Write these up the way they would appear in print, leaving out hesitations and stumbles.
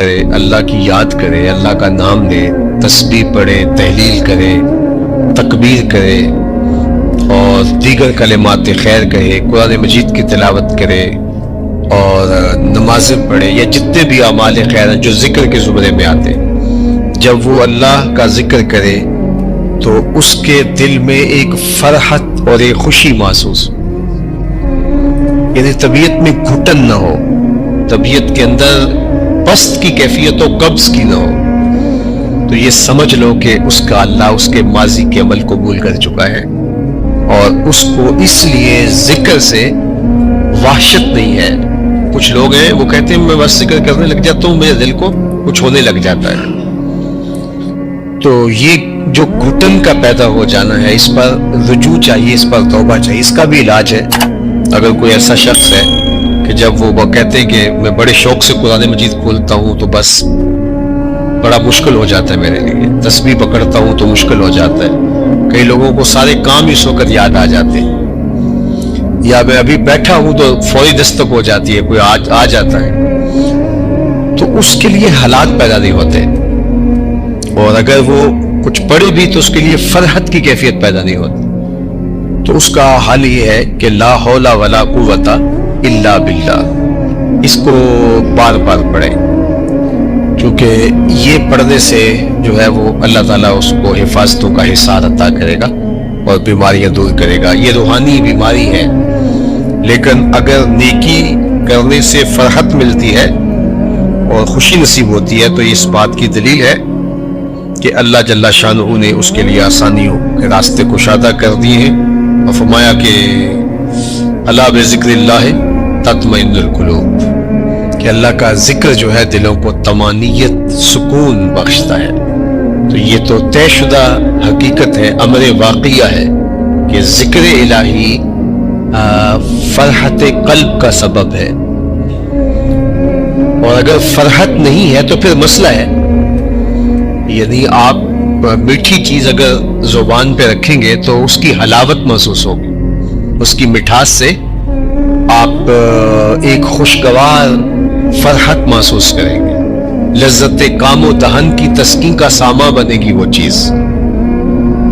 کرے، اللہ کی یاد کرے، اللہ کا نام لے، تسبیح پڑھے، تحلیل کرے، تکبیر کرے اور دیگر کلمات خیر کہے، قرآن مجید کی تلاوت کرے اور نمازیں پڑھے یا جتنے بھی اعمال خیر ہیں جو ذکر کے زمرے میں آتے ہیں، جب وہ اللہ کا ذکر کرے تو اس کے دل میں ایک فرحت اور ایک خوشی محسوس ہو، یعنی طبیعت میں گھٹن نہ ہو، طبیعت کے اندر پست کی کیفیت و قبض کی نہ ہو، تو یہ سمجھ لو کہ اس کا اللہ اس کے ماضی کے عمل قبول کر چکا ہے اور اس کو اس لیے ذکر سے وحشت نہیں ہے۔ کچھ لوگ ہیں وہ کہتے ہیں میں بس ذکر کرنے لگ جاتا ہوں میرے دل کو کچھ ہونے لگ جاتا ہے، تو یہ جو گھٹن کا پیدا ہو جانا ہے اس پر رجوع چاہیے، اس پر توبہ چاہیے۔ اس کا بھی علاج ہے۔ اگر کوئی ایسا شخص ہے کہ جب وہ کہتے ہیں کہ میں بڑے شوق سے قرآن مجید کھولتا ہوں تو بس بڑا مشکل ہو جاتا ہے میرے لیے، تسبیح پکڑتا ہوں تو مشکل ہو جاتا ہے، کئی لوگوں کو سارے کام اس وقت یاد آ جاتے ہیں، یا میں ابھی بیٹھا ہوں تو فوری دستک ہو جاتی ہے، کوئی آ جاتا ہے، تو اس کے لیے حالات پیدا نہیں ہوتے، اور اگر وہ کچھ پڑھے بھی تو اس کے لیے فرحت کی کیفیت پیدا نہیں ہوتی۔ تو اس کا حل یہ ہے کہ لا حول ولا قوت الا باللہ، اس کو بار بار پڑھیں، کیونکہ یہ پڑھنے سے جو ہے وہ اللہ تعالیٰ اس کو حفاظتوں کا حصار عطا کرے گا اور بیماریاں دور کرے گا۔ یہ روحانی بیماری ہے، لیکن اگر نیکی کرنے سے فرحت ملتی ہے اور خوشی نصیب ہوتی ہے تو یہ اس بات کی دلیل ہے کہ اللہ جل شانہ نے اس کے لیے آسانیوں کے راستے کشادہ کر دیے ہیں، اور فرمایا کہ الا بذکر اللہ تطمئن القلوب، کہ اللہ کا ذکر جو ہے دلوں کو طمانینت، سکون بخشتا ہے۔ تو یہ تو طے شدہ حقیقت ہے، امر واقعہ ہے کہ ذکر الہی فرحت قلب کا سبب ہے، اور اگر فرحت نہیں ہے تو پھر مسئلہ ہے، یعنی آپ میٹھی چیز اگر زبان پہ رکھیں گے تو اس کی حلاوت محسوس ہوگی، اس کی مٹھاس سے آپ ایک خوشگوار فرحت محسوس کریں گے، لذت کام و دہن کی تسکین کا سامان بنے گی وہ چیز۔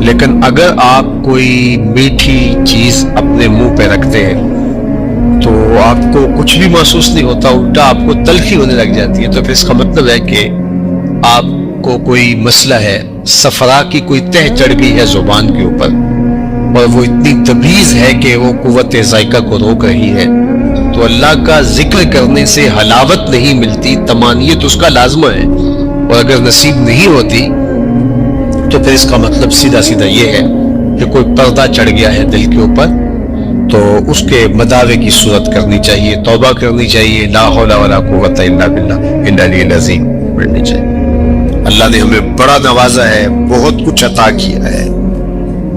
لیکن اگر آپ کوئی میٹھی چیز اپنے منہ پہ رکھتے ہیں تو آپ کو کچھ بھی محسوس نہیں ہوتا، الٹا آپ کو تلخی ہونے لگ جاتی ہے، تو پھر اس کا مطلب ہے کہ آپ کو کوئی مسئلہ ہے، صفرا کی کوئی تہ چڑھ گئی ہے زبان کے اوپر، اور وہ اتنی تبیز ہے کہ وہ قوت ذائقہ کو روک رہی ہے۔ تو اللہ کا ذکر کرنے سے حلاوت نہیں ملتی، طمانینت اس کا لازمہ ہے، اور اگر نصیب نہیں ہوتی تو پھر اس کا مطلب سیدھا سیدھا یہ ہے کہ کوئی پردہ چڑھ گیا ہے دل کے اوپر، تو اس کے مداوے کی صورت کرنی چاہیے، توبہ کرنی چاہیے، لا حول ولا قوت الا باللہ العلی العظیم پڑھنی چاہیے۔ اللہ نے ہمیں بڑا نوازا ہے، بہت کچھ عطا کیا ہے،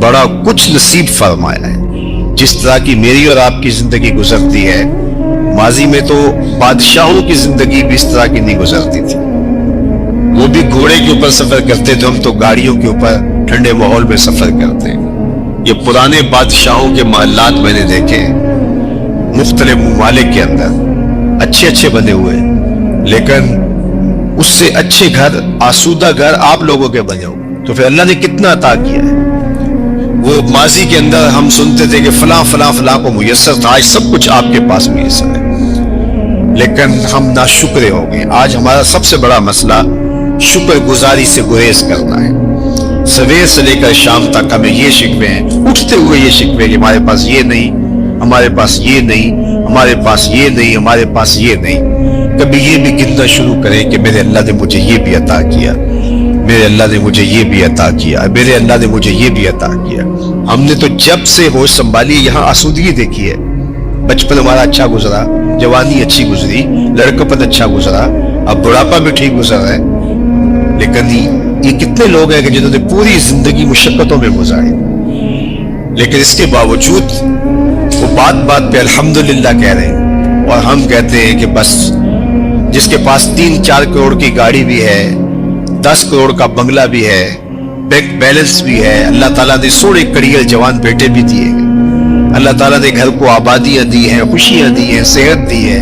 بڑا کچھ نصیب فرمایا ہے۔ جس طرح کی میری اور آپ کی زندگی گزرتی ہے، ماضی میں تو بادشاہوں کی زندگی بھی اس طرح کی نہیں گزرتی تھی، وہ بھی گھوڑے کے اوپر سفر کرتے تھے، ہم تو گاڑیوں کے اوپر ٹھنڈے ماحول میں سفر کرتے ہیں۔ یہ پرانے بادشاہوں کے محلات میں نے دیکھے مختلف ممالک کے اندر، اچھے اچھے بنے ہوئے، لیکن اس سے اچھے گھر، آسودہ گھر آپ لوگوں کے بنے ہوئے، تو پھر اللہ نے کتنا عطا کیا ہے۔ وہ ماضی کے اندر ہم سنتے تھے کہ فلاں فلاں فلاں کو میسر تھا، آج سب کچھ آپ کے پاس میسر ہے، لیکن ہم ناشکرے ہو گئے۔ آج ہمارا سب سے بڑا مسئلہ شکر گزاری سے گریز کرنا ہے۔ سویر سے لے کر شام تک ہمیں یہ شکوے ہیں، اٹھتے ہوئے یہ شکوے کہ ہمارے پاس یہ نہیں، ہمارے پاس یہ نہیں، ہمارے پاس یہ نہیں، ہمارے پاس یہ نہیں۔ کبھی یہ بھی گننا شروع کریں کہ میرے اللہ نے مجھے یہ بھی عطا کیا، میرے اللہ نے مجھے یہ بھی عطا کیا، میرے اللہ نے مجھے یہ بھی عطا کیا۔ ہم نے تو جب سے ہوش سنبھالی یہاں آسودگی دیکھی ہے، بچپن ہمارا اچھا گزرا، جوانی اچھی گزری، لڑکپن اچھا گزرا، اب بڑھاپا بھی ٹھیک گزر رہا ہے، لیکن یہ کتنے لوگ ہیں کہ جنہوں نے پوری زندگی مشقتوں میں گزاری، لیکن اس کے باوجود وہ بات بات پہ الحمدللہ کہہ رہے ہیں، اور ہم کہتے ہیں کہ بس جس کے پاس 3-4 کروڑ کی گاڑی بھی ہے، 10 کروڑ کا بنگلہ بھی ہے، بینک بیلنس بھی ہے، اللہ تعالیٰ نے 16 کڑیل جوان بیٹے بھی دیے ہیں، اللہ تعالیٰ نے گھر کو آبادیاں دی ہیں، خوشیاں دی ہیں، صحت دی ہے،